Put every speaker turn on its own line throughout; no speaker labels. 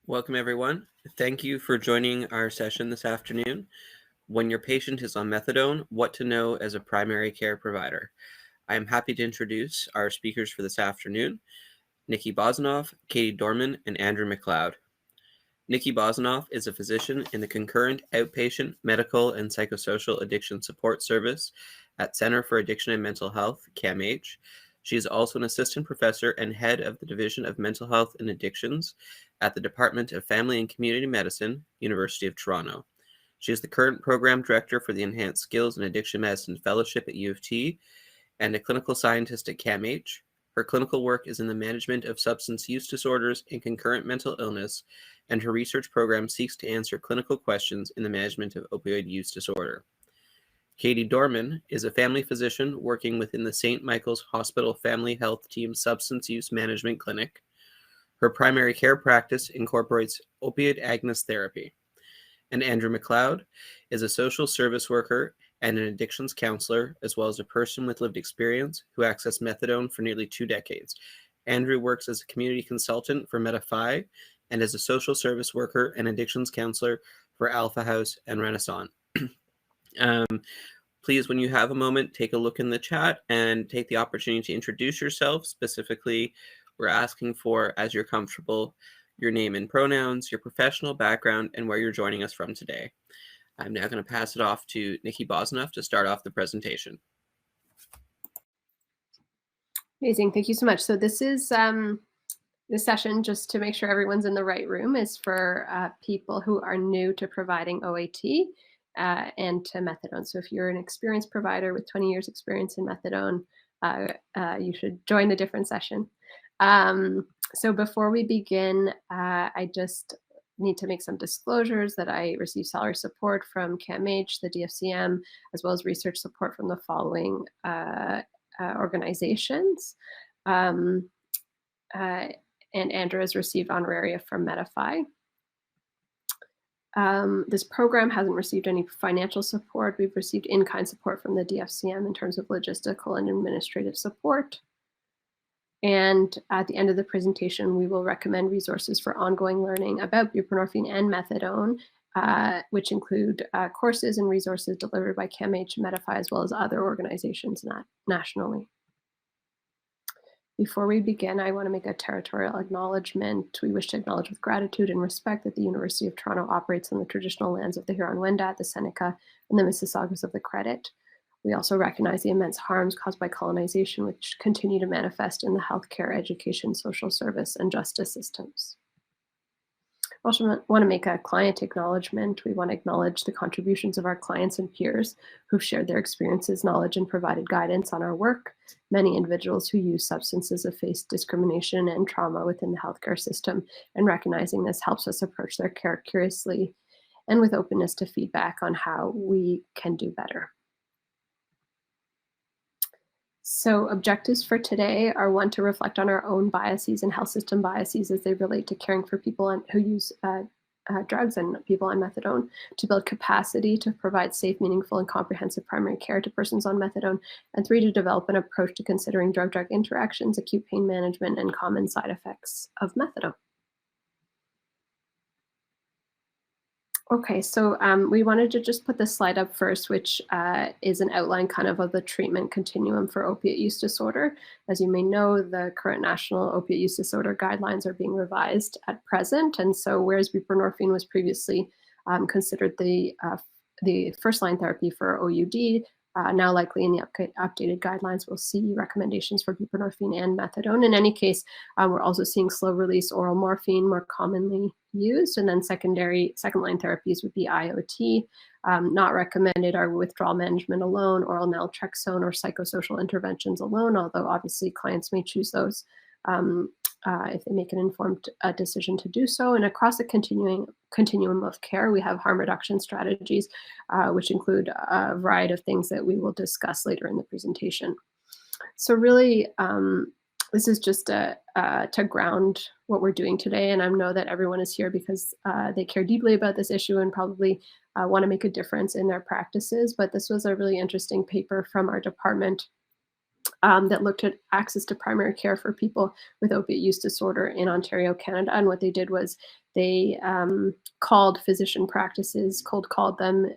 Welcome, everyone. Thank you for joining our session this afternoon. When your patient is on methadone, what to know as a primary care provider. I am happy to introduce our speakers for this afternoon, Nikki Bosanoff, Katie Dorman, and Andrew McLeod. Nikki Bosanoff is a physician in the Concurrent Outpatient Medical and Psychosocial Addiction Support Service at Center for Addiction and Mental Health, CAMH. She is also an assistant professor and head of the Division of Mental Health and Addictions at the Department of Family and Community Medicine, University of Toronto. She is the current program director for the Enhanced Skills in Addiction Medicine Fellowship at U of T and a clinical scientist at CAMH. Her clinical work is in the management of substance use disorders and concurrent mental illness, and her research program seeks to answer clinical questions in the management of opioid use disorder. Katie Dorman is a family physician working within the St. Michael's Hospital Family Health Team Substance Use Management Clinic. Her primary care practice incorporates opioid agonist therapy. And Andrew McLeod is a social service worker and an addictions counselor, as well as a person with lived experience who accessed methadone for nearly 2 decades. Andrew works as a community consultant for MetaPhi and as a social service worker and addictions counselor for Alpha House and Renaissance. Please, when you have a moment, take a look in the chat and take the opportunity to introduce yourself. Specifically, we're asking for, as you're comfortable, your name and pronouns, your professional background, and where you're joining us from today. I'm now going to pass it off to Nikki Bosanoff to start off the presentation.
Amazing. Thank you so much. So this is this session, just to make sure everyone's in the right room, is for people who are new to providing OAT and to methadone. So if you're an experienced provider with 20 years experience in methadone, you should join a different session. So before we begin, I just need to make some disclosures that I receive salary support from CAMH, the DFCM, as well as research support from the following organizations. And Andrew has received honoraria from MetaPhi. This program hasn't received any financial support. We've received in-kind support from the DFCM in terms of logistical and administrative support. And at the end of the presentation, we will recommend resources for ongoing learning about buprenorphine and methadone, which include courses and resources delivered by CAMH and MetaPhi, as well as other organizations nationally. Before we begin, I want to make a territorial acknowledgement. We wish to acknowledge with gratitude and respect that the University of Toronto operates on the traditional lands of the Huron-Wendat, the Seneca, and the Mississaugas of the Credit. We also recognize the immense harms caused by colonization, which continue to manifest in the healthcare, education, social service, and justice systems. I also want to make a client acknowledgement. We want to acknowledge the contributions of our clients and peers who've shared their experiences, knowledge, and provided guidance on our work. Many individuals who use substances have faced discrimination and trauma within the healthcare system, and recognizing this helps us approach their care curiously and with openness to feedback on how we can do better. So objectives for today are, one, to reflect on our own biases and health system biases as they relate to caring for people who use drugs and people on methadone, to build capacity to provide safe, meaningful, and comprehensive primary care to persons on methadone, and 3, to develop an approach to considering drug-drug interactions, acute pain management, and common side effects of methadone. Okay, so we wanted to just put this slide up first, which is an outline kind of the treatment continuum for opiate use disorder. As you may know, the current national opiate use disorder guidelines are being revised at present. And so whereas buprenorphine was previously considered the first-line therapy for OUD, now likely in the updated guidelines, we'll see recommendations for buprenorphine and methadone. In any case, we're also seeing slow-release oral morphine more commonly used, and then second-line therapies would be IOT. Not recommended are withdrawal management alone, oral naltrexone, or psychosocial interventions alone, although obviously clients may choose those if they make an informed decision to do so. And across the continuum of care, we have harm reduction strategies, which include a variety of things that we will discuss later in the presentation. So really, this is just to ground what we're doing today. And I know that everyone is here because they care deeply about this issue and probably want to make a difference in their practices. But this was a really interesting paper from our department that looked at access to primary care for people with opiate use disorder in Ontario, Canada. And what they did was they called physician practices, cold called them,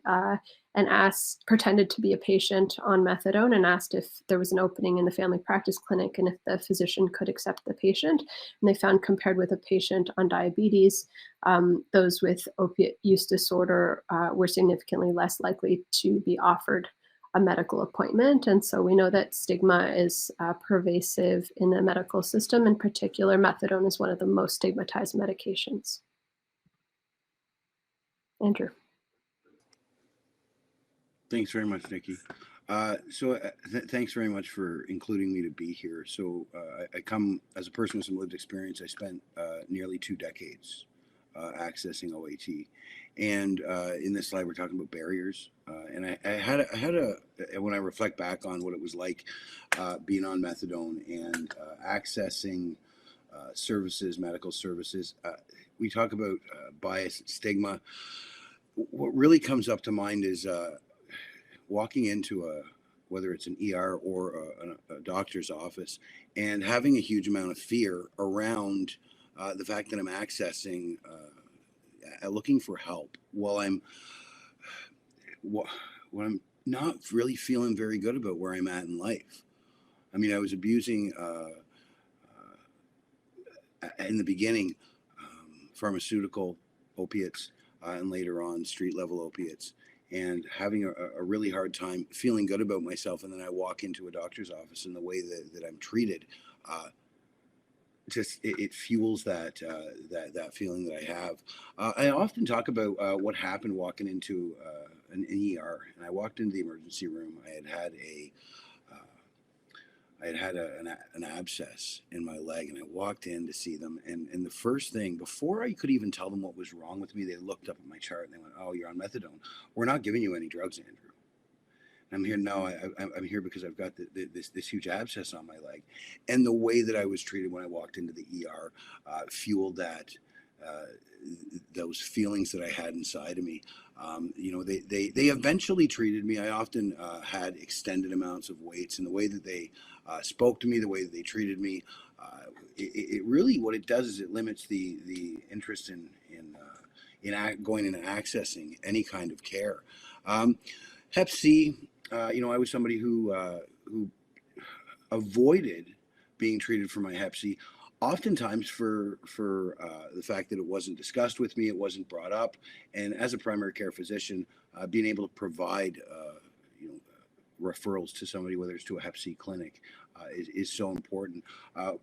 and pretended to be a patient on methadone and asked if there was an opening in the family practice clinic and if the physician could accept the patient. And they found, compared with a patient on diabetes, those with opiate use disorder were significantly less likely to be offered a medical appointment. And so we know that stigma is pervasive in the medical system. In particular, methadone is one of the most stigmatized medications. Andrew.
Thanks very much, Nikki. Thanks very much for including me to be here. I come as a person with some lived experience. I spent nearly 2 decades accessing OAT, and in this slide we're talking about barriers. And I had when I reflect back on what it was like being on methadone and accessing services, medical services. We talk about bias and stigma. What really comes up to mind is walking into whether it's an ER or a doctor's office, and having a huge amount of fear around the fact that I'm accessing, looking for help while I'm not really feeling very good about where I'm at in life. I mean, I was abusing in the beginning pharmaceutical opiates and later on street level opiates, and having a really hard time feeling good about myself. And then I walk into a doctor's office, and the way that I'm treated, it fuels that feeling that I have. I often talk about what happened walking into an ER, and I walked into the emergency room. I had an abscess in my leg, and I walked in to see them. And the first thing, before I could even tell them what was wrong with me, they looked up at my chart and they went, "Oh, you're on methadone. We're not giving you any drugs, Andrew." And I'm here. No, I'm here because I've got this huge abscess on my leg. And the way that I was treated when I walked into the ER fueled that. Those feelings that I had inside of me. They eventually treated me. I often had extended amounts of weights, and the way that they spoke to me, the way that they treated me, it really, what it does is it limits the interest in going and accessing any kind of care. Hep C, I was somebody who avoided being treated for my Hep C, oftentimes for the fact that it wasn't discussed with me, it wasn't brought up, and as a primary care physician, being able to provide referrals to somebody, whether it's to a Hep C clinic, is so important.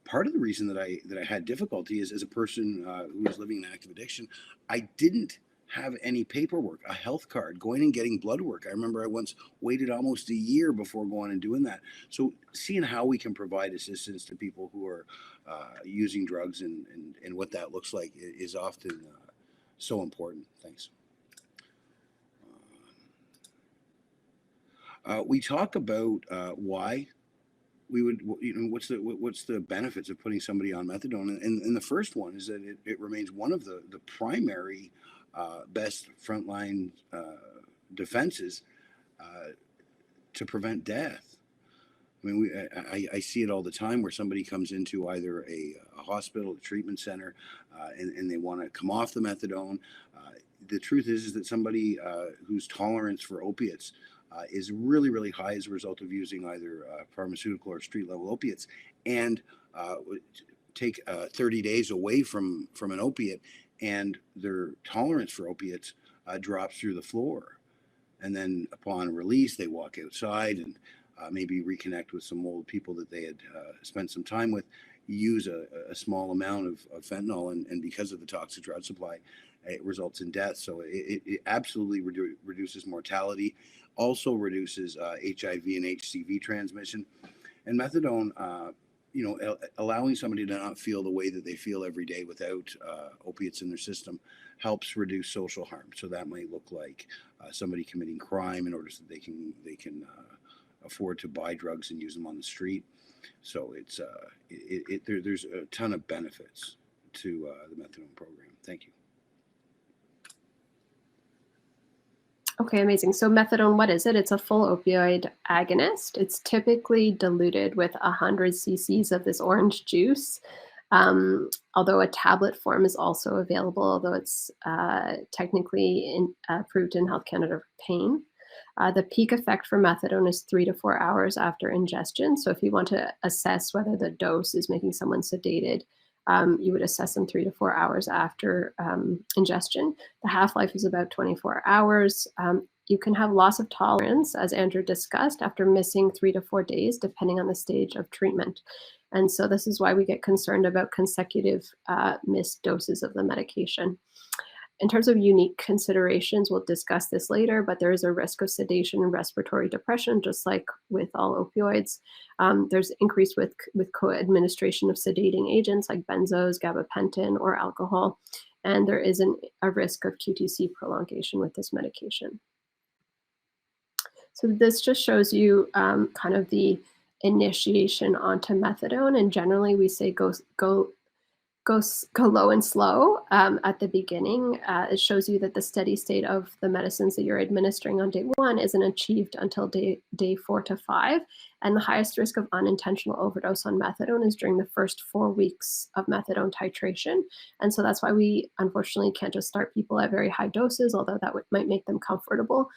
Part of the reason that I had difficulty is, as a person who was living an active addiction, I didn't have any paperwork, a health card, going and getting blood work. I remember I once waited almost a year before going and doing that. So seeing how we can provide assistance to people who are using drugs and what that looks like is often so important. Thanks. We talk about why we would, what's the benefits of putting somebody on methadone, and the first one is that it remains one of the primary best frontline defenses to prevent death. I mean, I see it all the time where somebody comes into either a hospital, a treatment center, and they want to come off the methadone. The truth is that somebody whose tolerance for opiates is really, really high as a result of using either pharmaceutical or street level opiates, and take 30 days away from an opiate, and their tolerance for opiates drops through the floor. And then upon release, they walk outside and maybe reconnect with some old people that they had spent some time with, use a small amount of fentanyl, and because of the toxic drug supply, it results in death. So it absolutely reduces mortality, also reduces HIV and HCV transmission. And methadone, allowing somebody to not feel the way that they feel every day without opiates in their system helps reduce social harm. So that might look like somebody committing crime in order so that they can afford to buy drugs and use them on the street. So there's a ton of benefits to the methadone program. Thank you.
Okay, amazing. So methadone, what is it? It's a full opioid agonist. It's typically diluted with 100 cc's of this orange juice. Although a tablet form is also available, although it's technically approved in Health Canada for pain. The peak effect for methadone is 3 to 4 hours after ingestion. So if you want to assess whether the dose is making someone sedated, you would assess them 3 to 4 hours after ingestion. The half-life is about 24 hours. You can have loss of tolerance, as Andrew discussed, after missing 3 to 4 days, depending on the stage of treatment. And so this is why we get concerned about consecutive missed doses of the medication. In terms of unique considerations, we'll discuss this later, but there is a risk of sedation and respiratory depression, just like with all opioids. There's increase with co-administration of sedating agents like benzos, gabapentin, or alcohol. And there is a risk of QTc prolongation with this medication. So this just shows you kind of the initiation onto methadone. And generally we say go low and slow at the beginning. It shows you that the steady state of the medicines that you're administering on day 1 isn't achieved until day 4 to 5. And the highest risk of unintentional overdose on methadone is during the first 4 weeks of methadone titration. And so that's why we unfortunately can't just start people at very high doses, although that might make them comfortable.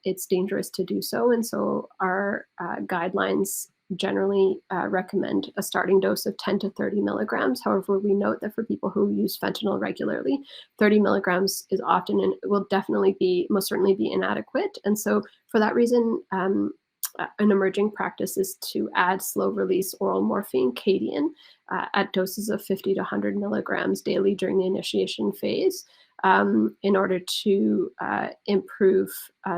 It's dangerous to do so. And so our guidelines generally recommend a starting dose of 10 to 30 milligrams. However, we note that for people who use fentanyl regularly, 30 milligrams is often and will definitely be, most certainly be inadequate. And so for that reason, an emerging practice is to add slow release oral morphine, Cadian, at doses of 50 to 100 milligrams daily during the initiation phase. In order to improve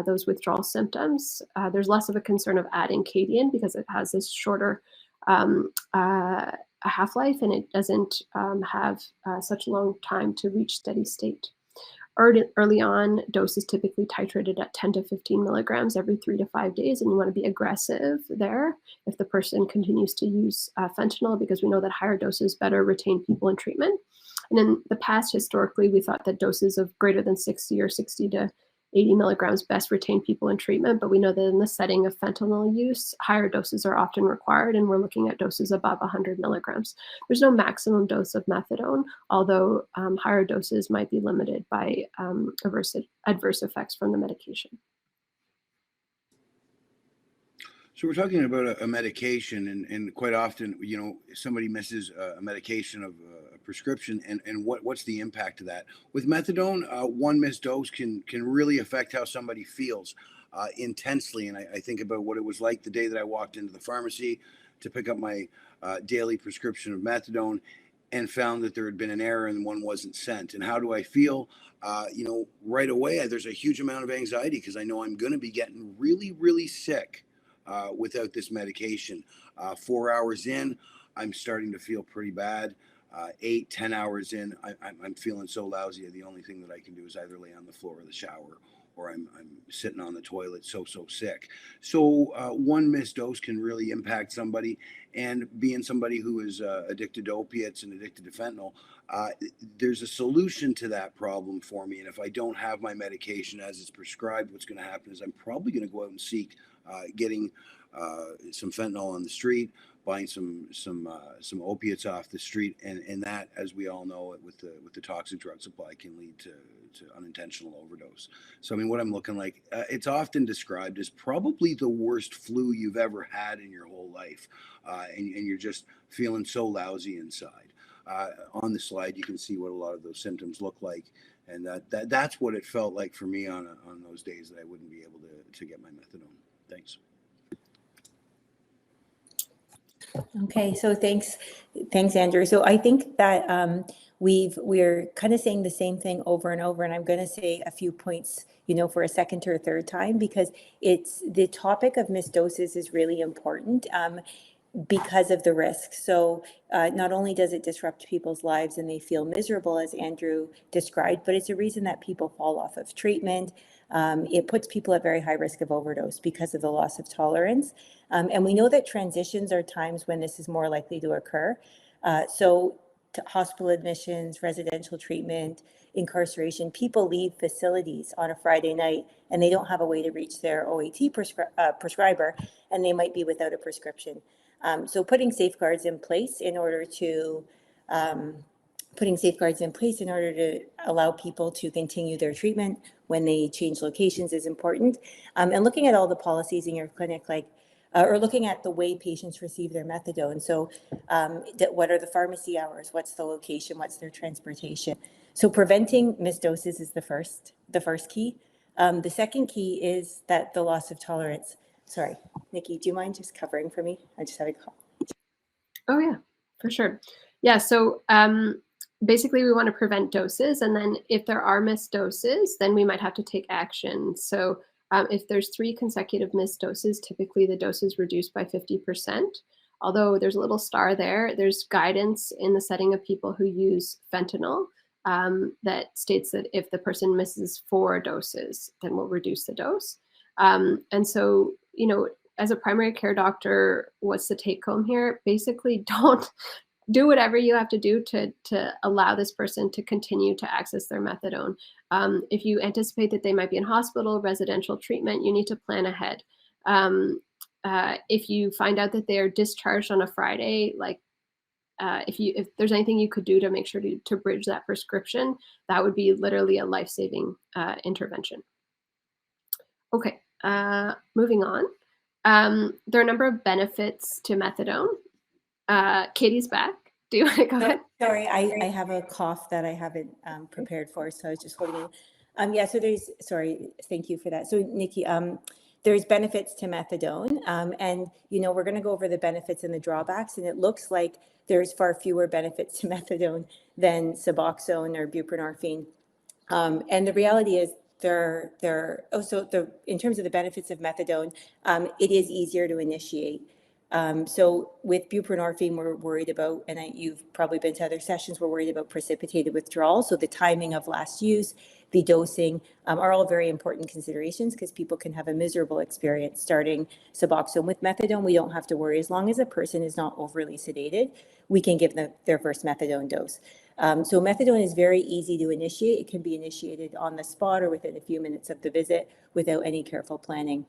those withdrawal symptoms. There's less of a concern of adding Cadian because it has this shorter half-life and it doesn't have such a long time to reach steady state. Early on, dose is typically titrated at 10 to 15 milligrams every 3 to 5 days, and you want to be aggressive there if the person continues to use fentanyl, because we know that higher doses better retain people in treatment. And in the past, historically, we thought that doses of greater than 60 or 60 to 80 milligrams best retain people in treatment, but we know that in the setting of fentanyl use, higher doses are often required, and we're looking at doses above 100 milligrams. There's no maximum dose of methadone, although higher doses might be limited by adverse effects from the medication.
So we're talking about a medication, and quite often, you know, somebody misses a medication of a prescription, and what's the impact of that? With methadone, one missed dose can really affect how somebody feels intensely. And I think about what it was like the day that I walked into the pharmacy to pick up my daily prescription of methadone and found that there had been an error and one wasn't sent. And how do I feel? You know, right away, there's a huge amount of anxiety because I know I'm going to be getting really, really sick without this medication. 4 hours in, I'm starting to feel pretty bad. 8, 10 hours in, I'm feeling so lousy. The only thing that I can do is either lay on the floor of the shower or I'm sitting on the toilet so sick. So one missed dose can really impact somebody. And being somebody who is addicted to opiates and addicted to fentanyl, there's a solution to that problem for me. And if I don't have my medication as it's prescribed, what's going to happen is I'm probably going to go out and seek getting some fentanyl on the street, buying some opiates off the street, and that, as we all know, with the toxic drug supply, can lead to unintentional overdose. So I mean, what I'm looking like, it's often described as probably the worst flu you've ever had in your whole life, and you're just feeling so lousy inside. On the slide, you can see what a lot of those symptoms look like, and that's what it felt like for me on those days that I wouldn't be able to get my methadone. Thanks.
Okay, so thanks, Andrew. So I think that we're kind of saying the same thing over and over, and I'm going to say a few points, you know, for a second or a third time, because it's the topic of missed doses is really important because of the risk. So not only does it disrupt people's lives and they feel miserable, as Andrew described, but it's a reason that people fall off of treatment. It puts people at very high risk of overdose because of the loss of tolerance. And we know that transitions are times when this is more likely to occur. So hospital admissions, residential treatment, incarceration, people leave facilities on a Friday night and they don't have a way to reach their OAT prescriber, and they might be without a prescription. So putting safeguards in place in order to allow people to continue their treatment when they change locations is important. And looking at all the policies in your clinic, like or looking at the way patients receive their methadone. So what are the pharmacy hours? What's the location? What's their transportation? So preventing missed doses is the first key. The second key is that the loss of tolerance. Sorry, Nikki, do you mind just covering for me? I just had a call.
Oh yeah, for sure. Yeah, so basically we want to prevent doses, and then if there are missed doses, then we might have to take action. So if there's 3 consecutive missed doses, typically the dose is reduced by 50%. Although there's a little star there, there's guidance in the setting of people who use fentanyl that states that if the person misses 4 doses, then we'll reduce the dose. And so, you know, as a primary care doctor, what's the take home here? Basically, don't do whatever you have to do to allow this person to continue to access their methadone. If you anticipate that they might be in hospital, residential treatment, you need to plan ahead. If you find out that they are discharged on a Friday, like if there's anything you could do to make sure to bridge that prescription, that would be literally a life-saving intervention. Okay, moving on. There are a number of benefits to methadone. Katie's back. Do you want to go ahead?
Sorry, I have a cough that I haven't prepared for, so I was just holding it. Yeah, so thank you for that. So Nikki, there's benefits to methadone, and you know, we're going to go over the benefits and the drawbacks, and it looks like there's far fewer benefits to methadone than Suboxone or buprenorphine. And the reality is in terms of the benefits of methadone, it is easier to initiate. So with buprenorphine, we're worried about, and you've probably been to other sessions, we're worried about precipitated withdrawal. So the timing of last use, the dosing are all very important considerations, because people can have a miserable experience starting Suboxone. With methadone, we don't have to worry. As long as a person is not overly sedated, we can give them their first methadone dose. So methadone is very easy to initiate. It can be initiated on the spot or within a few minutes of the visit without any careful planning.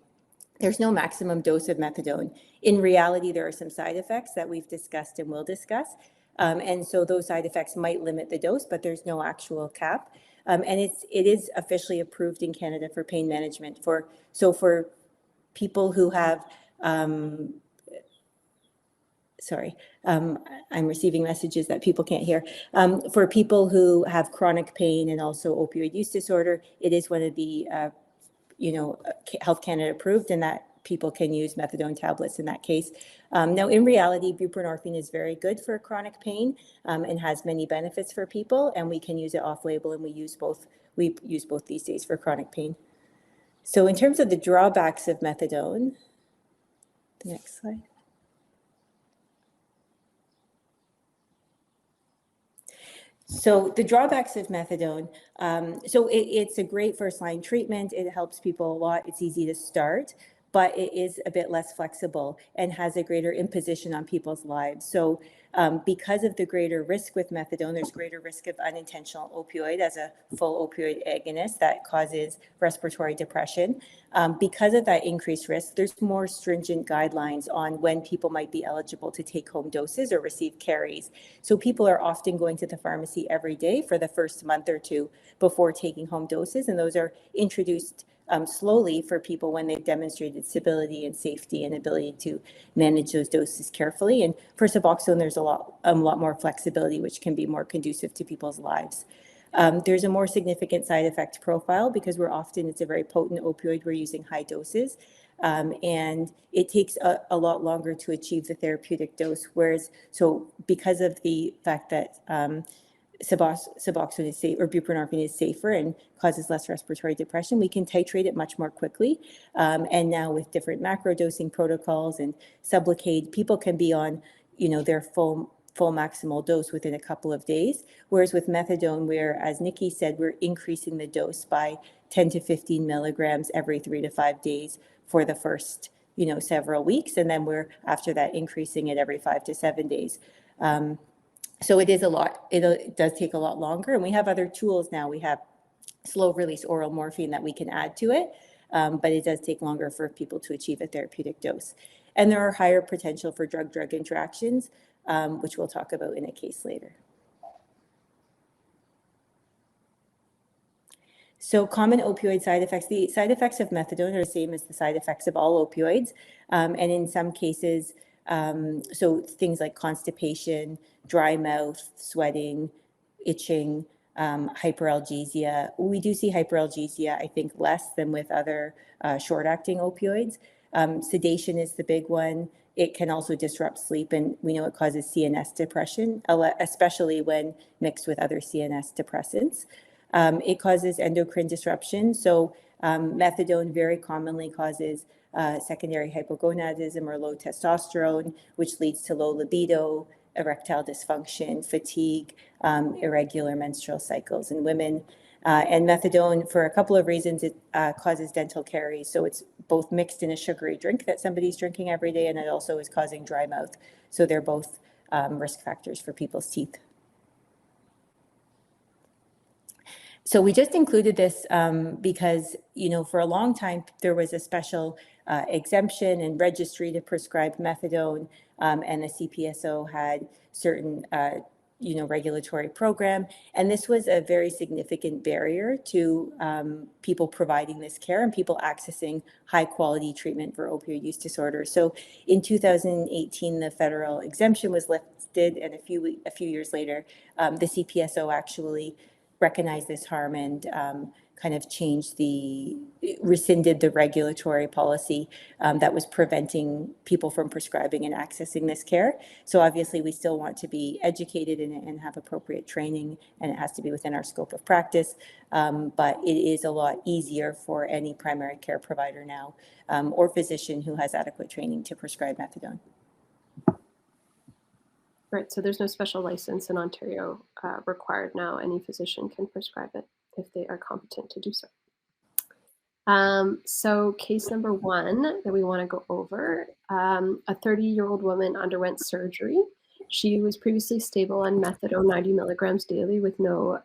There's no maximum dose of methadone. In reality, there are some side effects that we've discussed and will discuss. And so those side effects might limit the dose, but there's no actual cap. And it is officially approved in Canada for pain management. For people who have, I'm receiving messages that people can't hear. For people who have chronic pain and also opioid use disorder, it is one of the Health Canada approved, and that people can use methadone tablets in that case. Now, in reality, buprenorphine is very good for chronic pain and has many benefits for people, and we can use it off-label, and we use both these days for chronic pain. So in terms of the drawbacks of methadone, the next slide. So the drawbacks of methadone, it's a great first-line treatment. It helps people a lot. It's easy to start, but it is a bit less flexible and has a greater imposition on people's lives. So because of the greater risk with methadone, there's greater risk of unintentional opioid as a full opioid agonist that causes respiratory depression. Because of that increased risk, there's more stringent guidelines on when people might be eligible to take home doses or receive carries. So people are often going to the pharmacy every day for the first month or two before taking home doses, and those are introduced slowly for people when they've demonstrated stability and safety and ability to manage those doses carefully. And for Suboxone, there's a lot more flexibility, which can be more conducive to people's lives. There's a more significant side effect profile because it's a very potent opioid. We're using high doses, and it takes a lot longer to achieve the therapeutic dose. Because of the fact that Suboxone is safe, or buprenorphine is safer and causes less respiratory depression, we can titrate it much more quickly. And now with different macro dosing protocols and Sublocade, people can be on, their full maximal dose within a couple of days. Whereas with methadone, where, as Nikki said, we're increasing the dose by 10 to 15 milligrams every 3 to 5 days for the first, several weeks. And then we're, after that, increasing it every 5 to 7 days. So it is a lot, it does take a lot longer, and we have other tools now. We have slow release oral morphine that we can add to it, but it does take longer for people to achieve a therapeutic dose. And there are higher potential for drug-drug interactions, which we'll talk about in a case later. So common opioid side effects. The side effects of methadone are the same as the side effects of all opioids. And in some cases, so things like constipation, dry mouth, sweating, itching, hyperalgesia. We do see hyperalgesia, I think, less than with other short-acting opioids. Sedation is the big one. It can also disrupt sleep, and we know it causes CNS depression, especially when mixed with other CNS depressants. It causes endocrine disruption. So methadone very commonly causes secondary hypogonadism or low testosterone, which leads to low libido, erectile dysfunction, fatigue, irregular menstrual cycles in women. And methadone, for a couple of reasons, it causes dental caries. So it's both mixed in a sugary drink that somebody's drinking every day, and it also is causing dry mouth. So they're both risk factors for people's teeth. So we just included this because, you know, for a long time, there was a special exemption and registry to prescribe methadone, and the CPSO had certain, you know, regulatory program. And this was a very significant barrier to people providing this care and people accessing high quality treatment for opioid use disorder. So in 2018, the federal exemption was lifted, and a few years later, the CPSO actually recognized this harm and kind of rescinded the regulatory policy that was preventing people from prescribing and accessing this care. So obviously we still want to be educated and have appropriate training, and it has to be within our scope of practice. But it is a lot easier for any primary care provider now or physician who has adequate training to prescribe methadone.
Right, so there's no special license in Ontario required now. Any physician can prescribe it if they are competent to do so. So case number one that we want to go over, a 30-year-old woman underwent surgery. She was previously stable on methadone 90 milligrams daily with no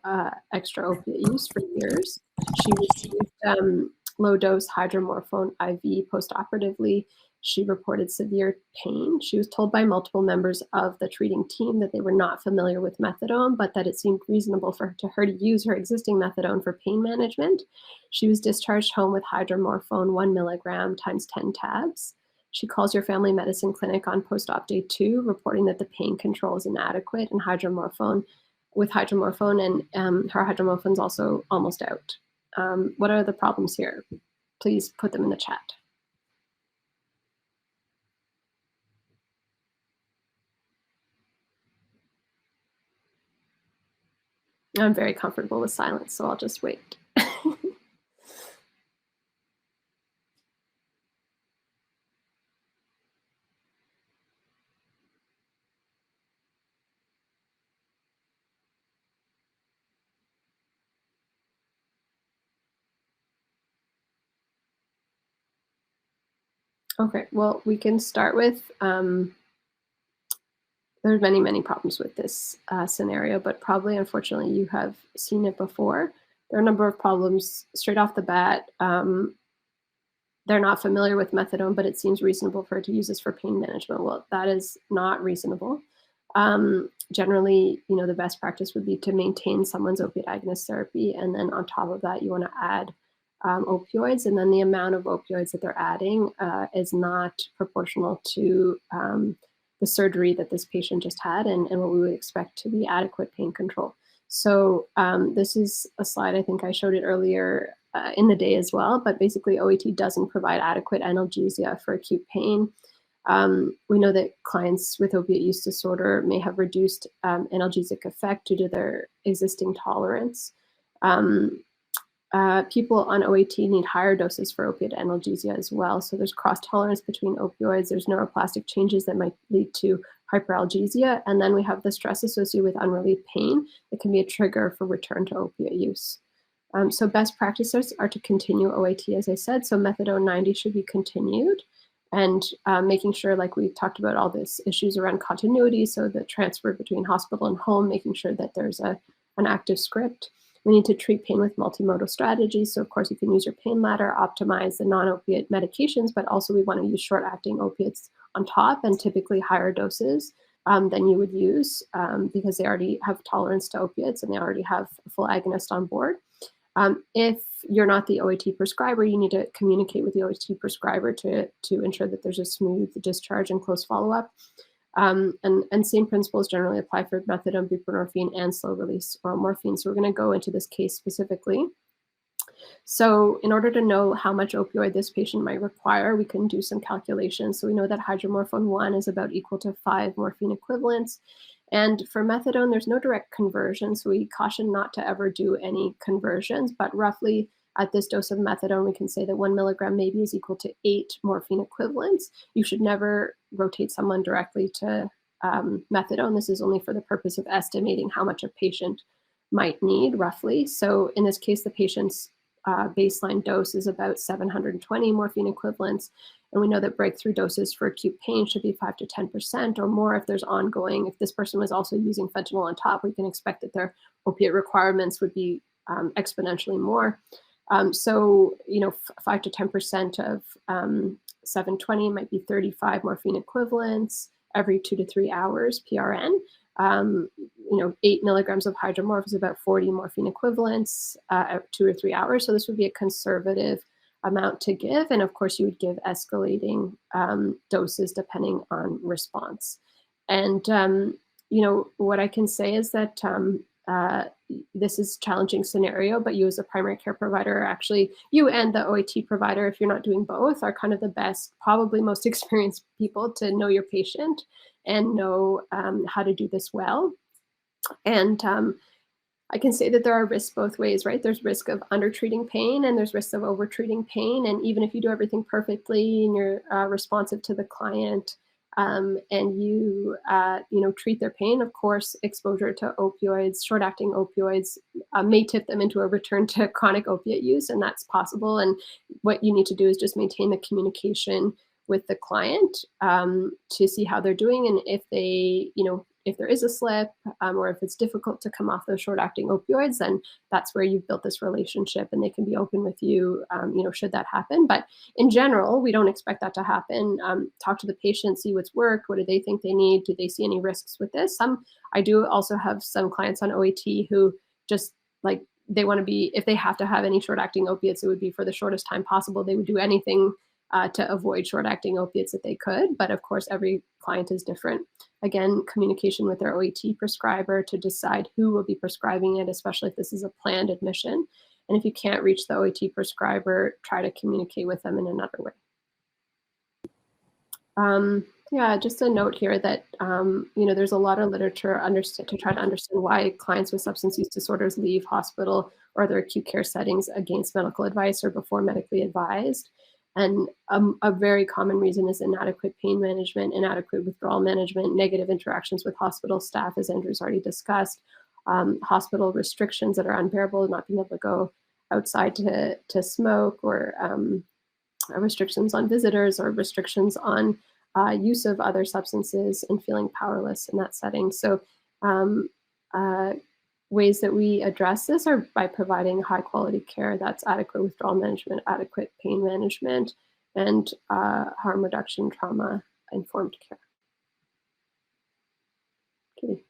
extra opiate use for years. She received low-dose hydromorphone IV postoperatively. She reported severe pain. She was told by multiple members of the treating team that they were not familiar with methadone, but that it seemed reasonable for her to use her existing methadone for pain management. She was discharged home with hydromorphone 1 milligram times 10 tabs. She calls your family medicine clinic on post-op day 2, reporting that the pain control is inadequate and her hydromorphone and her hydromorphone is also almost out. What are the problems here? Please put them in the chat. I'm very comfortable with silence, so I'll just wait. Okay, well, we can start with, there's many problems with this scenario, but probably, unfortunately, you have seen it before. There are a number of problems straight off the bat. They're not familiar with methadone, but it seems reasonable for her to use this for pain management. Well, that is not reasonable. Generally, you know, the best practice would be to maintain someone's opiate agonist therapy, and then on top of that, you want to add opioids, and then the amount of opioids that they're adding is not proportional to the surgery that this patient just had and what we would expect to be adequate pain control. So this is a slide, I think I showed it earlier in the day as well, but basically OAT doesn't provide adequate analgesia for acute pain. We know that clients with opiate use disorder may have reduced analgesic effect due to their existing tolerance. People on OAT need higher doses for opiate analgesia as well. So there's cross tolerance between opioids. There's neuroplastic changes that might lead to hyperalgesia. And then we have the stress associated with unrelieved pain that can be a trigger for return to opiate use. So best practices are to continue OAT, as I said. So methadone 90 should be continued. and making sure, like we talked about, all these issues around continuity, so the transfer between hospital and home, making sure that there's an active script. We need to treat pain with multimodal strategies. So of course you can use your pain ladder, optimize the non-opiate medications, but also we want to use short-acting opiates on top, and typically higher doses than you would use because they already have tolerance to opiates and they already have a full agonist on board. If you're not the OAT prescriber, you need to communicate with the OAT prescriber to ensure that there's a smooth discharge and close follow-up. And same principles generally apply for methadone, buprenorphine, and slow-release oral morphine. So we're going to go into this case specifically. So in order to know how much opioid this patient might require, we can do some calculations. So we know that hydromorphone 1 is about equal to 5 morphine equivalents. And for methadone, there's no direct conversion, so we caution not to ever do any conversions, but roughly at this dose of methadone, we can say that 1 milligram maybe is equal to 8 morphine equivalents. You should never rotate someone directly to methadone. This is only for the purpose of estimating how much a patient might need roughly. So in this case, the patient's baseline dose is about 720 morphine equivalents. And we know that breakthrough doses for acute pain should be 5 to 10% or more if there's ongoing. If this person was also using fentanyl on top, we can expect that their opiate requirements would be exponentially more. So, 5 to 10% of 720 might be 35 morphine equivalents every 2 to 3 hours PRN. 8 milligrams of hydromorph is about 40 morphine equivalents at 2 or 3 hours. So this would be a conservative amount to give. And of course, you would give escalating doses depending on response. And, what I can say is that this is a challenging scenario, but you as a primary care provider, actually you and the OAT provider, if you're not doing both, are kind of the best, probably most experienced people to know your patient and know how to do this well. And I can say that there are risks both ways, right? There's risk of undertreating pain and there's risks of overtreating pain. And even if you do everything perfectly and you're responsive to the client and you, treat their pain, of course, exposure to opioids, short-acting opioids may tip them into a return to chronic opiate use, and that's possible. And what you need to do is just maintain the communication with the client to see how they're doing. And if they, if there is a slip or if it's difficult to come off those short-acting opioids, then that's where you've built this relationship and they can be open with you, should that happen. But in general, we don't expect that to happen. Talk to the patient, see what's worked, what do they think they need, do they see any risks with this? I do also have some clients on OAT who just they want to be, if they have to have any short-acting opiates, it would be for the shortest time possible. They would do anything to avoid short-acting opiates that they could. But of course, every client is different. Again, communication with their OAT prescriber to decide who will be prescribing it, especially if this is a planned admission. And if you can't reach the OAT prescriber, try to communicate with them in another way. Just a note here that, there's a lot of literature to try to understand why clients with substance use disorders leave hospital or other acute care settings against medical advice or before medically advised. And a very common reason is inadequate pain management, inadequate withdrawal management, negative interactions with hospital staff, as Andrew's already discussed, hospital restrictions that are unbearable, not being able to go outside to smoke, or restrictions on visitors, or restrictions on use of other substances, and feeling powerless in that setting. So ways that we address this are by providing high quality care that's adequate withdrawal management, adequate pain management, and harm reduction, trauma informed care. Okay.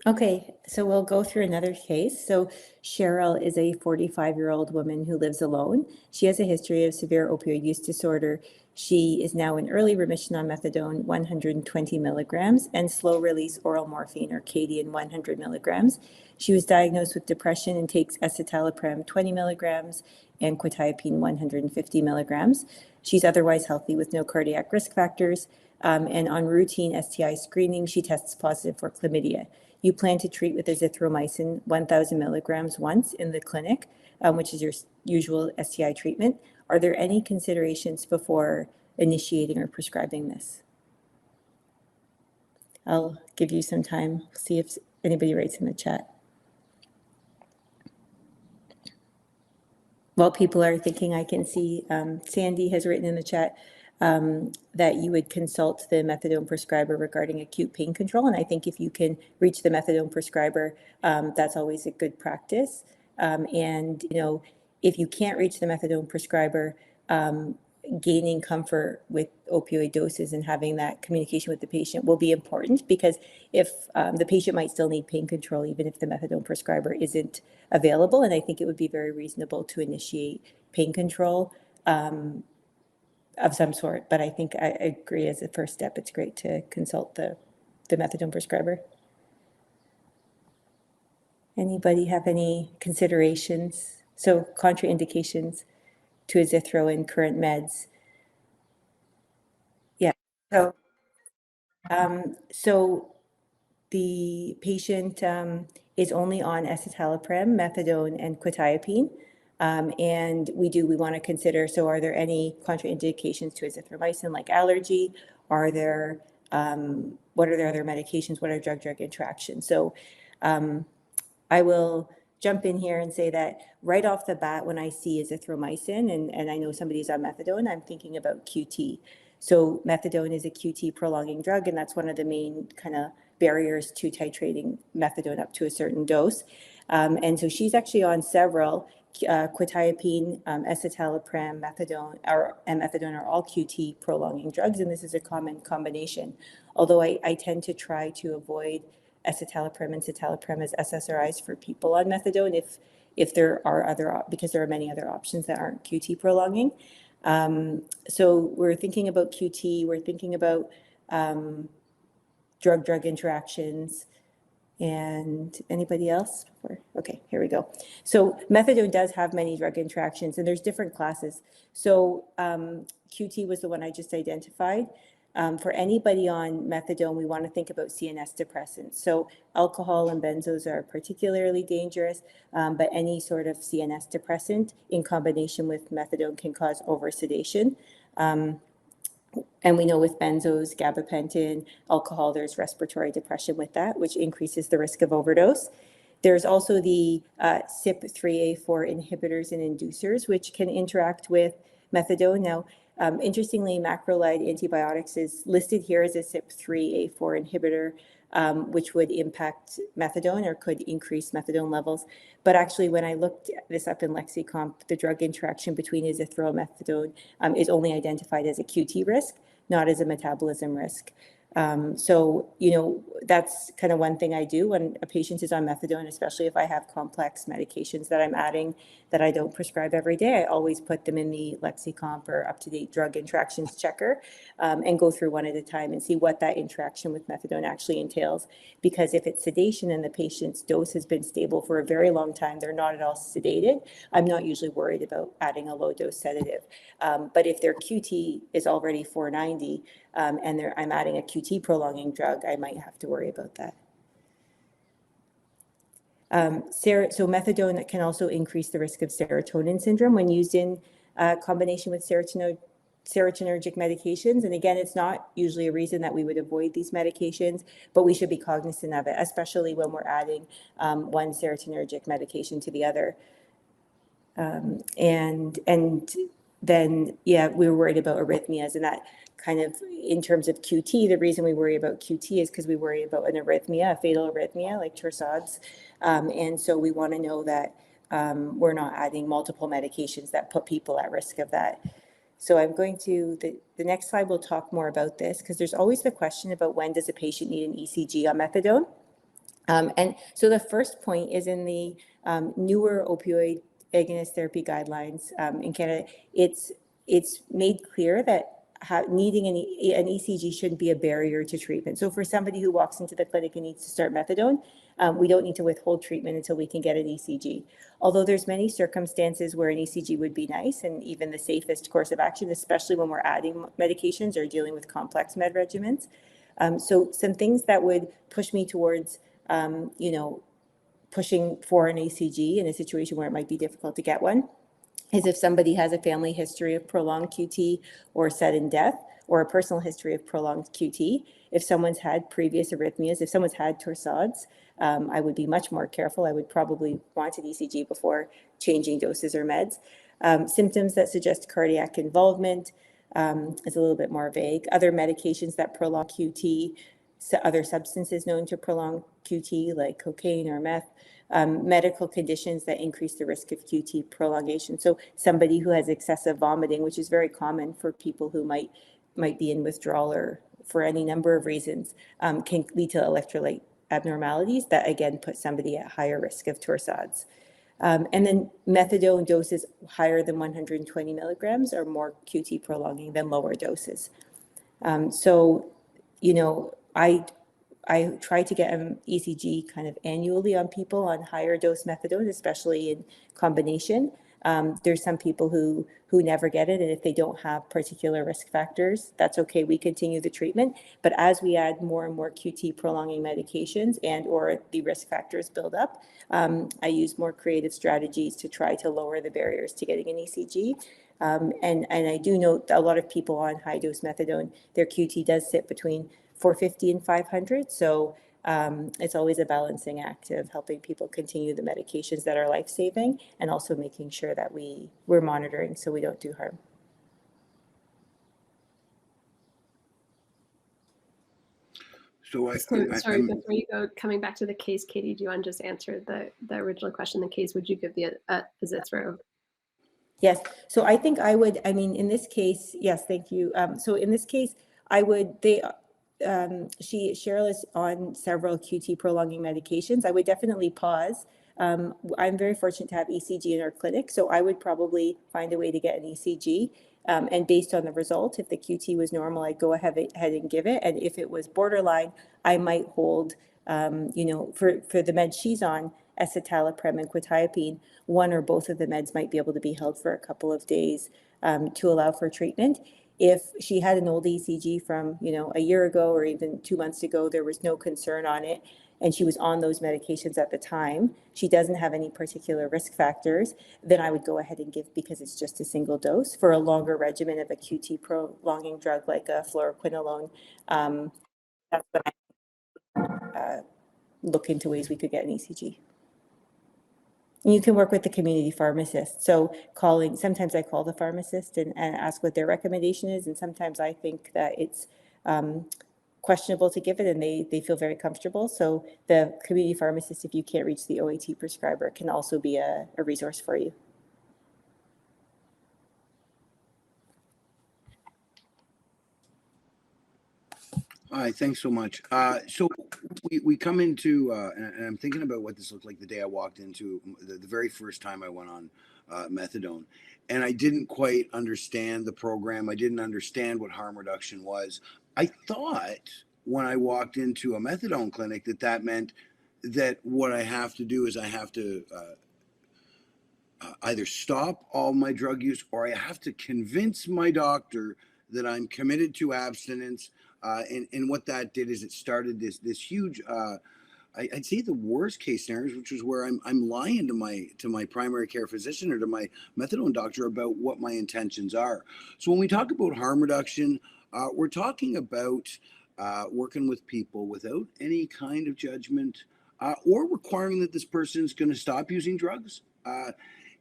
Okay, so we'll go through another case. So Cheryl is a 45-year-old woman who lives alone. She has a history of severe opioid use disorder. She is now in early remission on methadone, 120 milligrams, and slow release oral morphine, or Cadian, 100 milligrams. She was diagnosed with depression and takes escitalopram 20 milligrams and quetiapine 150 milligrams. She's otherwise healthy with no cardiac risk factors. And on routine STI screening, she tests positive for chlamydia. You plan to treat with azithromycin 1,000 milligrams once in the clinic, which is your usual STI treatment. Are there any considerations before initiating or prescribing this? I'll give you some time, see if anybody writes in the chat. while people are thinking, I can see Sandy has written in the chat that you would consult the methadone prescriber regarding acute pain control. And I think if you can reach the methadone prescriber, that's always a good practice. And, you know, if you can't reach the methadone prescriber, gaining comfort with opioid doses and having that communication with the patient will be important, because if the patient might still need pain control, even if the methadone prescriber isn't available. And I think it would be very reasonable to initiate pain control of some sort. But I think I agree, as a first step, it's great to consult the methadone prescriber. Anybody have any considerations? So contraindications to azithro in current meds. Yeah. So the patient is only on escitalopram, methadone, and quetiapine. And we want to consider, so are there any contraindications to azithromycin, like allergy? Are there, what are the other medications? What are drug-drug interactions? So I will jump in here and say that right off the bat, when I see azithromycin, and I know somebody's on methadone, I'm thinking about QT. So methadone is a QT prolonging drug, and that's one of the main kind of barriers to titrating methadone up to a certain dose. And so she's actually on several, quetiapine, escitalopram, methadone, and methadone are all QT prolonging drugs, and this is a common combination. Although I tend to try to avoid escitalopram and citalopram as SSRIs for people on methadone if there are because there are many other options that aren't QT prolonging. So we're thinking about QT, we're thinking about drug-drug interactions. And anybody else? Okay, here we go. So methadone does have many drug interactions, and there's different classes. So QT was the one I just identified. For anybody on methadone, we want to think about CNS depressants. So alcohol and benzos are particularly dangerous, but any sort of CNS depressant in combination with methadone can cause oversedation. And we know with benzos, gabapentin, alcohol, there's respiratory depression with that, which increases the risk of overdose. There's also the CYP3A4 inhibitors and inducers, which can interact with methadone. Now, interestingly, macrolide antibiotics is listed here as a CYP3A4 inhibitor, which would impact methadone or could increase methadone levels. But actually, when I looked this up in LexiComp, the drug interaction between azithro and methadone is only identified as a QT risk, not as a metabolism risk. So, you know, that's kind of one thing I do when a patient is on methadone, especially if I have complex medications that I'm adding that I don't prescribe every day. I always put them in the LexiComp or up-to-date drug interactions checker and go through one at a time and see what that interaction with methadone actually entails. Because if it's sedation and the patient's dose has been stable for a very long time, they're not at all sedated, I'm not usually worried about adding a low-dose sedative. But if their QT is already 490 and I'm adding a QT prolonging drug, I might have to worry about that. So methadone can also increase the risk of serotonin syndrome when used in combination with serotonergic medications. And again, it's not usually a reason that we would avoid these medications, but we should be cognizant of it, especially when we're adding one serotonergic medication to the other. And then, yeah, we were worried about arrhythmias, and that kind of, in terms of QT, the reason we worry about QT is because we worry about an arrhythmia, a fatal arrhythmia like torsades. And so we want to know that we're not adding multiple medications that put people at risk of that. So I'm going to, the next slide will talk more about this, because there's always the question about when does a patient need an ECG on methadone? And so the first point is in the newer opioid agonist therapy guidelines in Canada. It's made clear that needing an ECG shouldn't be a barrier to treatment. So for somebody who walks into the clinic and needs to start methadone, we don't need to withhold treatment until we can get an ECG. Although there's many circumstances where an ECG would be nice and even the safest course of action, especially when we're adding medications or dealing with complex med regimens. So some things that would push me towards, you know, pushing for an ECG in a situation where it might be difficult to get one is if somebody has a family history of prolonged QT or sudden death, or a personal history of prolonged QT. If someone's had previous arrhythmias, if someone's had torsades, I would be much more careful. I would probably want an ECG before changing doses or meds. Symptoms that suggest cardiac involvement is a little bit more vague. Other medications that prolong QT, other substances known to prolong QT like cocaine or meth, medical conditions that increase the risk of QT prolongation. So somebody who has excessive vomiting, which is very common for people who might be in withdrawal or for any number of reasons, can lead to electrolyte abnormalities that again put somebody at higher risk of torsades. And then methadone doses higher than 120 milligrams are more QT prolonging than lower doses. So, you know, I try to get an ECG kind of annually on people on higher dose methadone, especially in combination. There's some people who never get it, and if they don't have particular risk factors, that's okay. We continue the treatment. But as we add more and more QT prolonging medications and or the risk factors build up, I use more creative strategies to try to lower the barriers to getting an ECG. And I do note that a lot of people on high dose methadone, their QT does sit between 450 and 500. So it's always a balancing act of helping people continue the medications that are life-saving and also making sure that we're monitoring so we don't do harm.
So
sorry, before you go, coming back to the case, Katie, do you want to just answer the original question? The case, would you give the azithro?
Yes. So I think I would, I mean, in this case, yes, thank you. So in this case, I would, Cheryl is on several QT prolonging medications. I would definitely pause. I'm very fortunate to have ECG in our clinic, so I would probably find a way to get an ECG. And based on the result, if the QT was normal, I'd go ahead and give it. And if it was borderline, I might hold, you know, for the meds she's on, escitalopram and quetiapine, one or both of the meds might be able to be held for a couple of days to allow for treatment. If she had an old ECG from, you know, a year ago or even 2 months ago, there was no concern on it, and she was on those medications at the time, she doesn't have any particular risk factors, then I would go ahead and give, because it's just a single dose. For a longer regimen of a QT prolonging drug like a fluoroquinolone, that's when I look into ways we could get an ECG. You can work with the community pharmacist. So sometimes I call the pharmacist and ask what their recommendation is. And sometimes I think that it's questionable to give it and they feel very comfortable. So the community pharmacist, if you can't reach the OAT prescriber, can also be a resource for you.
Hi, thanks so much. So we come into, and I'm thinking about what this looked like the day I walked into the very first time I went on methadone. And I didn't quite understand the program. I didn't understand what harm reduction was. I thought when I walked into a methadone clinic that meant that what I have to do is I have to either stop all my drug use or I have to convince my doctor that I'm committed to abstinence. And what that did is it started this huge, I'd say the worst case scenarios, which is where I'm lying to my primary care physician or to my methadone doctor about what my intentions are. So when we talk about harm reduction, we're talking about working with people without any kind of judgment or requiring that this person's going to stop using drugs.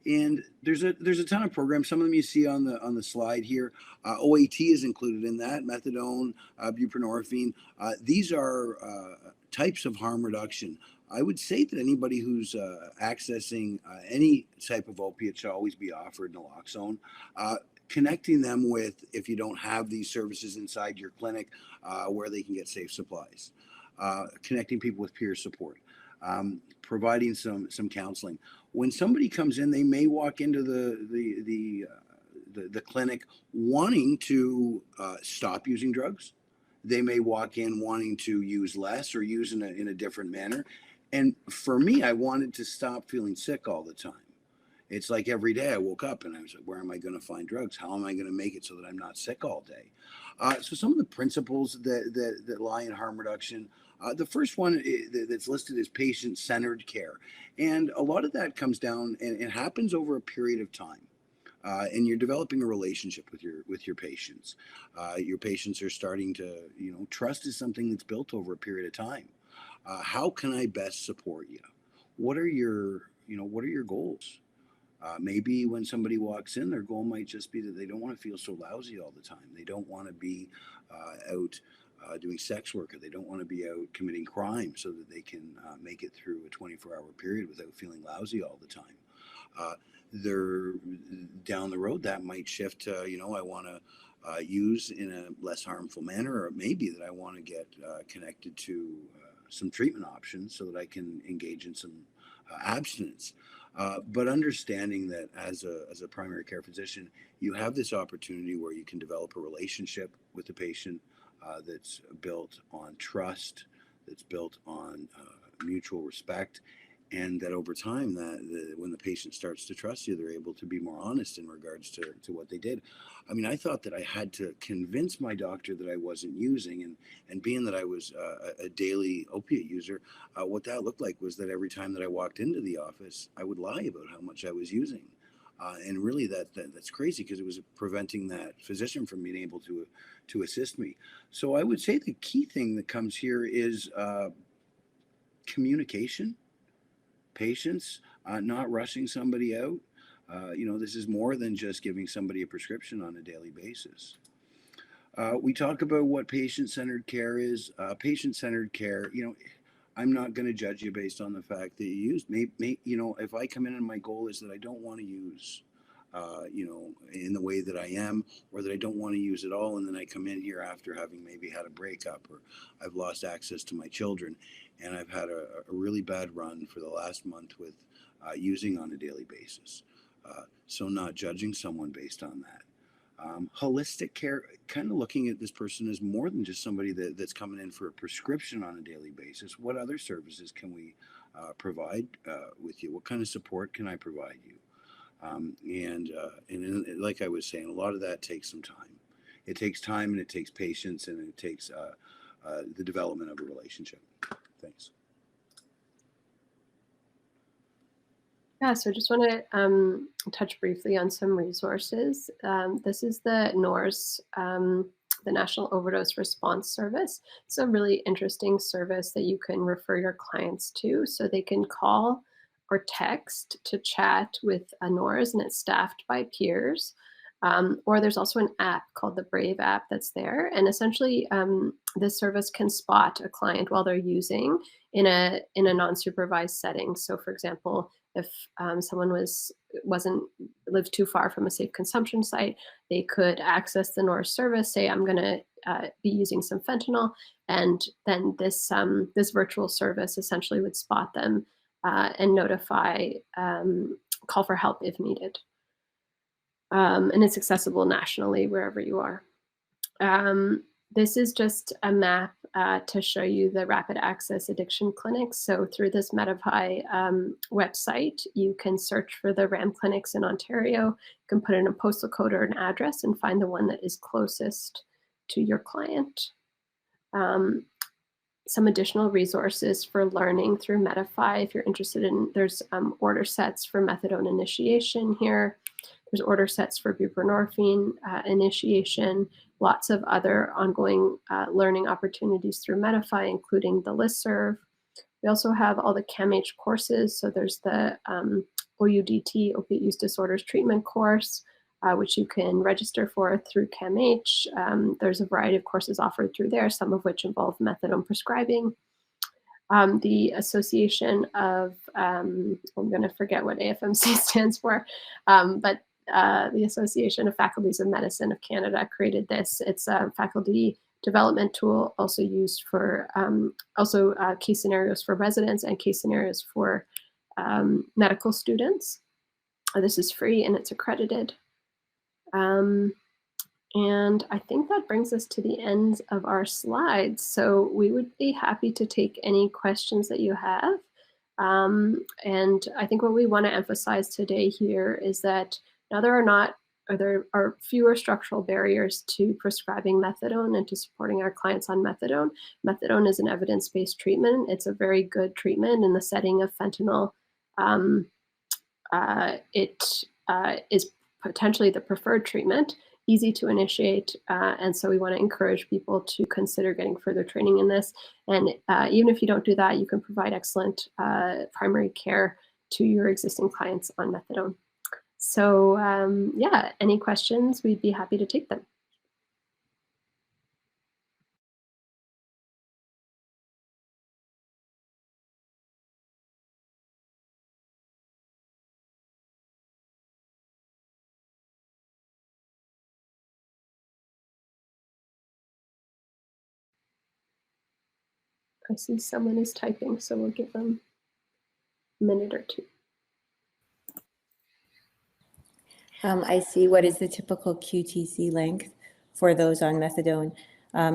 And there's a ton of programs. Some of them you see on the slide here. OAT is included in that. Methadone, buprenorphine. These are types of harm reduction. I would say that anybody who's accessing any type of opiate should always be offered naloxone. Connecting them with, if you don't have these services inside your clinic, where they can get safe supplies. Connecting people with peer support. Providing some counseling. When somebody comes in, they may walk into the clinic wanting to stop using drugs. They may walk in wanting to use less or use in a different manner. And for me, I wanted to stop feeling sick all the time. It's like every day I woke up and I was like, where am I going to find drugs? How am I going to make it so that I'm not sick all day? So some of the principles that lie in harm reduction, the first one that's listed is patient-centered care. And a lot of that comes down and it happens over a period of time. And you're developing a relationship with your patients. Your patients are starting to, trust is something that's built over a period of time. How can I best support you? What are your goals? Maybe when somebody walks in, their goal might just be that they don't want to feel so lousy all the time. They don't want to be out doing sex work, or they don't want to be out committing crime, so that they can make it through a 24-hour period without feeling lousy all the time. They're down the road, that might shift to, I want to use in a less harmful manner, or it may be that I want to get connected to some treatment options so that I can engage in some abstinence. But understanding that as a primary care physician, you have this opportunity where you can develop a relationship with the patient that's built on trust, that's built on mutual respect, and that over time, when the patient starts to trust you, they're able to be more honest in regards to what they did. I mean, I thought that I had to convince my doctor that I wasn't using, and being that I was a daily opiate user, what that looked like was that every time that I walked into the office, I would lie about how much I was using. And really that's crazy, because it was preventing that physician from being able to assist me. So I would say the key thing that comes here is communication, patience, not rushing somebody out. This is more than just giving somebody a prescription on a daily basis. We talk about what patient-centered care is. Patient-centered care, I'm not going to judge you based on the fact that you used. If I come in and my goal is that I don't want to use, in the way that I am, or that I don't want to use at all, and then I come in here after having maybe had a breakup, or I've lost access to my children, and I've had a really bad run for the last month with using on a daily basis. So not judging someone based on that. Holistic care, kind of looking at this person as more than just somebody that's coming in for a prescription on a daily basis. What other services can we provide with you? What kind of support can I provide you? And like I was saying, a lot of that takes some time. It takes time, and it takes patience, and it takes the development of a relationship. Thanks.
Yeah, so I just want to touch briefly on some resources. This is the NORS, the National Overdose Response Service. It's a really interesting service that you can refer your clients to, so they can call or text to chat with a NORS, and it's staffed by peers. Or there's also an app called the Brave app that's there. And essentially, this service can spot a client while they're using in a non-supervised setting. So for example, if someone lived too far from a safe consumption site, they could access the NORS service, say, I'm going to be using some fentanyl, and then this virtual service essentially would spot them and notify, call for help if needed. And it's accessible nationally wherever you are. This is just a map to show you the rapid access addiction clinics. So through this Medify website, you can search for the RAM clinics in Ontario. You can put in a postal code or an address and find the one that is closest to your client. Some additional resources for learning through Medify. If you're interested in, there's order sets for methadone initiation here. There's order sets for buprenorphine initiation, lots of other ongoing learning opportunities through Medify, including the listserv. We also have all the CAMH courses. So there's the OUDT, Opiate Use Disorders Treatment course, which you can register for through CAMH. There's a variety of courses offered through there, some of which involve methadone prescribing. The Association of, I'm going to forget what AFMC stands for, but the Association of Faculties of Medicine of Canada created this. It's a faculty development tool, also used for case scenarios for residents and case scenarios for medical students. This is free and it's accredited. And I think that brings us to the end of our slides. So we would be happy to take any questions that you have. And I think what we want to emphasize today here is that now there are fewer structural barriers to prescribing methadone and to supporting our clients on methadone. Methadone is an evidence-based treatment. It's a very good treatment in the setting of fentanyl. It is potentially the preferred treatment, easy to initiate, and so we want to encourage people to consider getting further training in this. And even if you don't do that, you can provide excellent primary care to your existing clients on methadone. So yeah, any questions, we'd be happy to take them. I see someone is typing, so we'll give them a minute or two.
I see. What is the typical QTC length for those on methadone?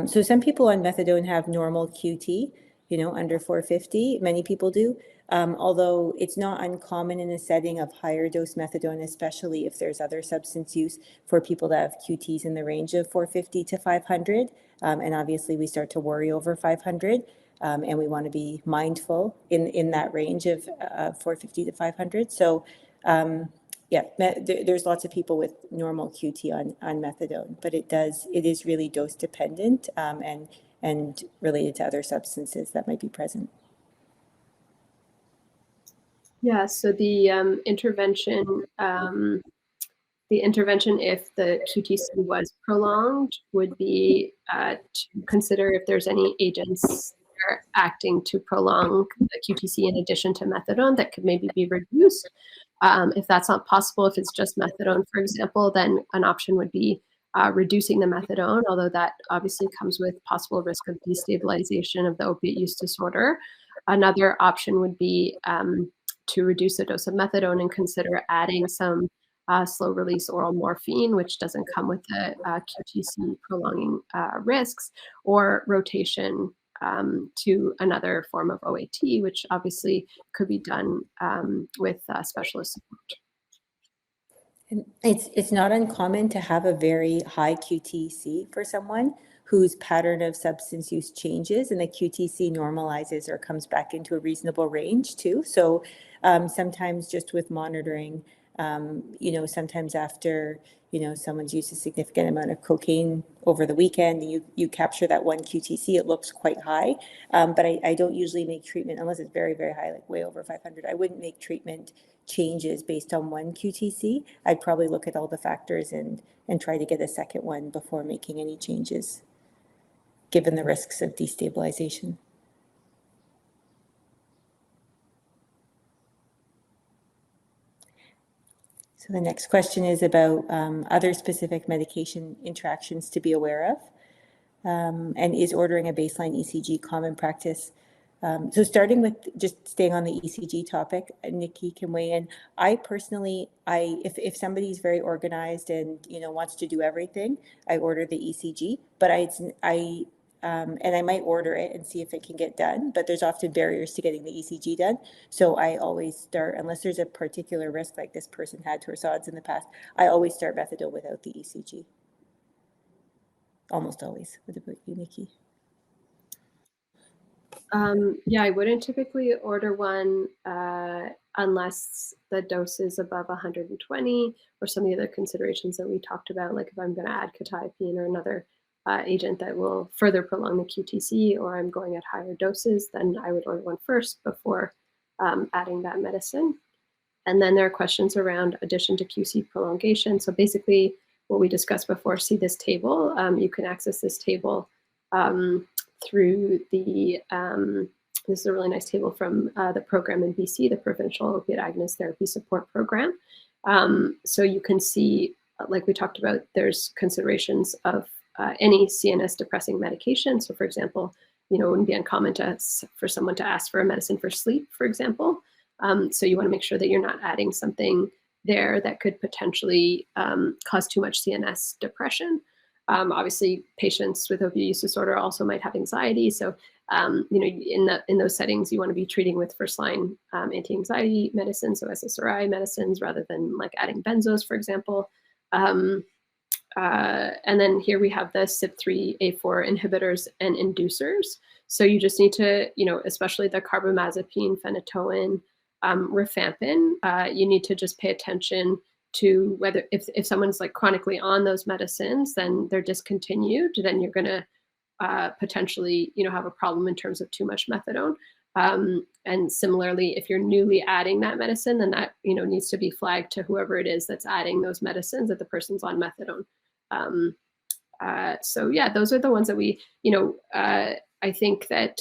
So some people on methadone have normal QT, under 450. Many people do. Although it's not uncommon in a setting of higher dose methadone, especially if there's other substance use, for people to have QTs in the range of 450 to 500. And obviously we start to worry over 500. And we want to be mindful in that range of 450 to 500. So yeah, there's lots of people with normal QT on methadone, but it is really dose dependent and related to other substances that might be present.
Yeah, so the intervention if the QTC was prolonged would be to consider if there's any agents that are acting to prolong the QTC in addition to methadone that could maybe be reduced. If that's not possible, if it's just methadone, for example, then an option would be reducing the methadone, although that obviously comes with possible risk of destabilization of the opiate use disorder. Another option would be to reduce the dose of methadone and consider adding some slow release oral morphine, which doesn't come with the QTC prolonging risks, or rotation to another form of OAT, which obviously could be done with specialist support.
And it's not uncommon to have a very high QTC for someone whose pattern of substance use changes, and the QTC normalizes or comes back into a reasonable range too. So sometimes just with monitoring, sometimes after, someone's used a significant amount of cocaine over the weekend, you capture that one QTC, it looks quite high. But I don't usually make treatment, unless it's very, very high, like way over 500. I wouldn't make treatment changes based on one QTC. I'd probably look at all the factors and try to get a second one before making any changes, given the risks of destabilization. So the next question is about other specific medication interactions to be aware of, and is ordering a baseline ECG common practice? So starting with just staying on the ECG topic, Nikki can weigh in. I personally, if somebody's very organized and wants to do everything, I order the ECG. But and I might order it and see if it can get done, but there's often barriers to getting the ECG done. So I always start, unless there's a particular risk like this person had torsades in the past, I always start methadone without the ECG. Almost always. What about you, Nikki?
Yeah, I wouldn't typically order one unless the dose is above 120, or some of the other considerations that we talked about, like if I'm going to add quetiapine or another agent that will further prolong the QTC, or I'm going at higher doses, then I would order one first before adding that medicine. And then there are questions around addition to QC prolongation. So basically what we discussed before, see this table. You can access this table through the, this is a really nice table from the program in BC, the Provincial Opiate Agonist Therapy Support Program. So you can see, like we talked about, there's considerations of any CNS depressing medication. So for example, it wouldn't be uncommon for someone to ask for a medicine for sleep, for example. So you want to make sure that you're not adding something there that could potentially cause too much CNS depression. Obviously, patients with opioid use disorder also might have anxiety. So, in those settings, you want to be treating with first-line anti-anxiety medicines, so SSRI medicines, rather than like adding benzos, for example. And then here we have the CYP3A4 inhibitors and inducers. So you just need to, especially the carbamazepine, phenytoin, rifampin, you need to just pay attention to whether if someone's like chronically on those medicines, then they're discontinued, then you're going to potentially, have a problem in terms of too much methadone. And similarly, if you're newly adding that medicine, then that needs to be flagged to whoever it is that's adding those medicines, that the person's on methadone. So yeah, those are the ones that we, I think that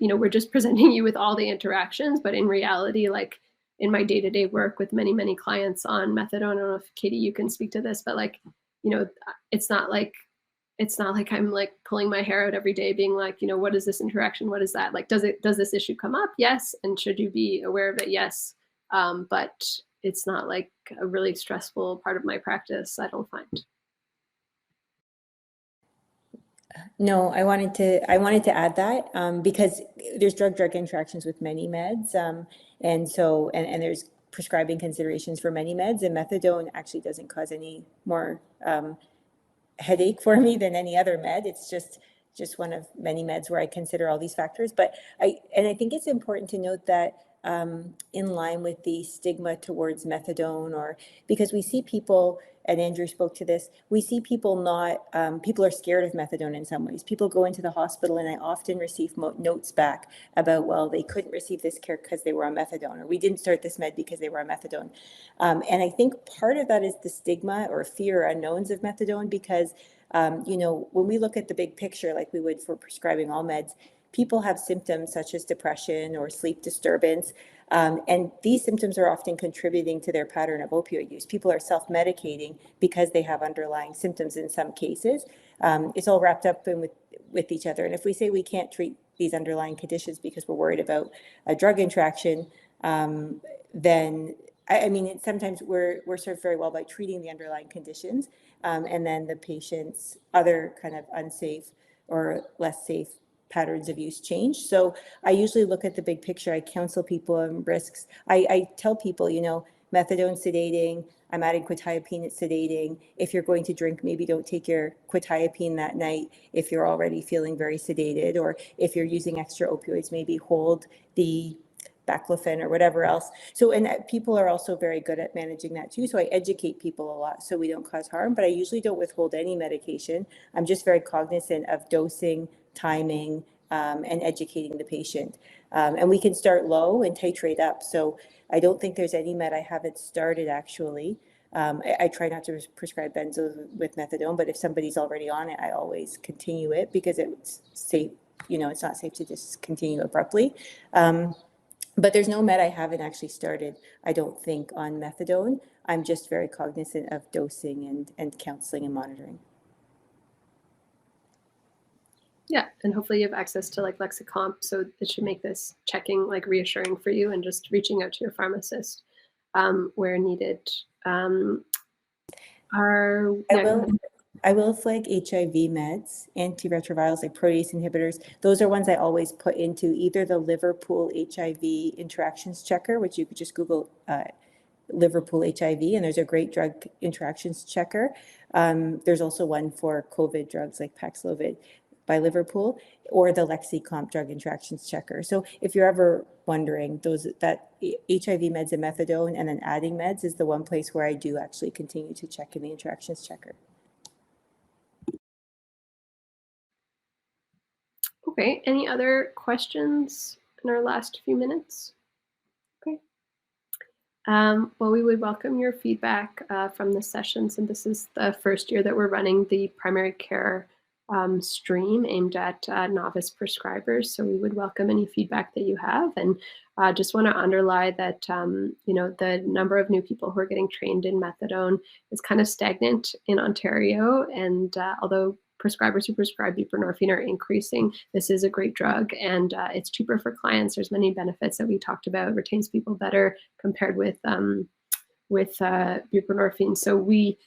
we're just presenting you with all the interactions, but in reality, like in my day-to-day work with many clients on methadone, I don't know if Katie, you can speak to this, but like, it's not like I'm like pulling my hair out every day being like, what is this interaction? What is that? Like, does this issue come up? Yes. And should you be aware of it? Yes. But it's not like a really stressful part of my practice, I don't find.
No, I wanted to add that because there's drug-drug interactions with many meds, and so there's prescribing considerations for many meds, and methadone actually doesn't cause any more headache for me than any other med. It's just one of many meds where I consider all these factors. But I think it's important to note that in line with the stigma towards methadone, or because we see people, and Andrew spoke to this, we see people people are scared of methadone in some ways. People go into the hospital and I often receive notes back about, well, they couldn't receive this care because they were on methadone, or we didn't start this med because they were on methadone. And I think part of that is the stigma or fear or unknowns of methadone, because when we look at the big picture, like we would for prescribing all meds, people have symptoms such as depression or sleep disturbance, and these symptoms are often contributing to their pattern of opioid use. People are self-medicating because they have underlying symptoms in some cases. It's all wrapped up in with each other. And if we say we can't treat these underlying conditions because we're worried about a drug interaction, then I mean, sometimes we're served very well by treating the underlying conditions, and then the patient's other kind of unsafe or less safe patterns of use change. So I usually look at the big picture. I counsel people on risks. I tell people, methadone sedating, I'm adding quetiapine, it's sedating. If you're going to drink, maybe don't take your quetiapine that night if you're already feeling very sedated, or if you're using extra opioids, maybe hold the baclofen or whatever else. So, and people are also very good at managing that too. So I educate people a lot so we don't cause harm, but I usually don't withhold any medication. I'm just very cognizant of dosing, timing, and educating the patient. And we can start low and titrate up. So I don't think there's any med I haven't started actually. I try not to prescribe benzos with methadone, but if somebody's already on it, I always continue it because it's safe. It's not safe to just continue abruptly. But there's no med I haven't actually started, I don't think, on methadone. I'm just very cognizant of dosing and counseling and monitoring.
Yeah, and hopefully you have access to like Lexicomp, so it should make this checking like reassuring for you, and just reaching out to your pharmacist where needed.
I will flag HIV meds, antiretrovirals like protease inhibitors. Those are ones I always put into either the Liverpool HIV interactions checker, which you could just Google Liverpool HIV, and there's a great drug interactions checker. There's also one for COVID drugs like Paxlovid by Liverpool, or the Lexicomp drug interactions checker. So if you're ever wondering, that HIV meds and methadone and then adding meds is the one place where I do actually continue to check in the interactions checker.
Okay, any other questions in our last few minutes? Okay. Well, we would welcome your feedback from this session, since this is the first year that we're running the primary care stream aimed at novice prescribers. So we would welcome any feedback that you have. And just want to underline that, the number of new people who are getting trained in methadone is kind of stagnant in Ontario. And although prescribers who prescribe buprenorphine are increasing, this is a great drug, and it's cheaper for clients. There's many benefits that we talked about, retains people better compared with buprenorphine. So we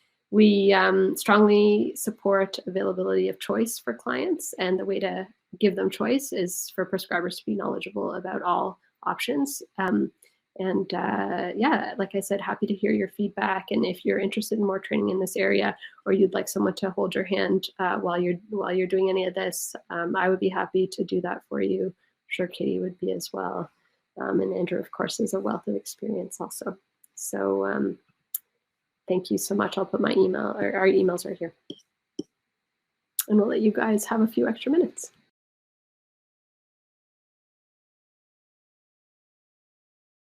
strongly support availability of choice for clients, and the way to give them choice is for prescribers to be knowledgeable about all options. Yeah, like I said, happy to hear your feedback. And if you're interested in more training in this area, or you'd like someone to hold your hand while you're doing any of this, I would be happy to do that for you. I'm sure Katie would be as well. And Andrew, of course, is a wealth of experience also. So thank you so much. I'll put my email, or our emails right here. And we'll let you guys have a few extra minutes.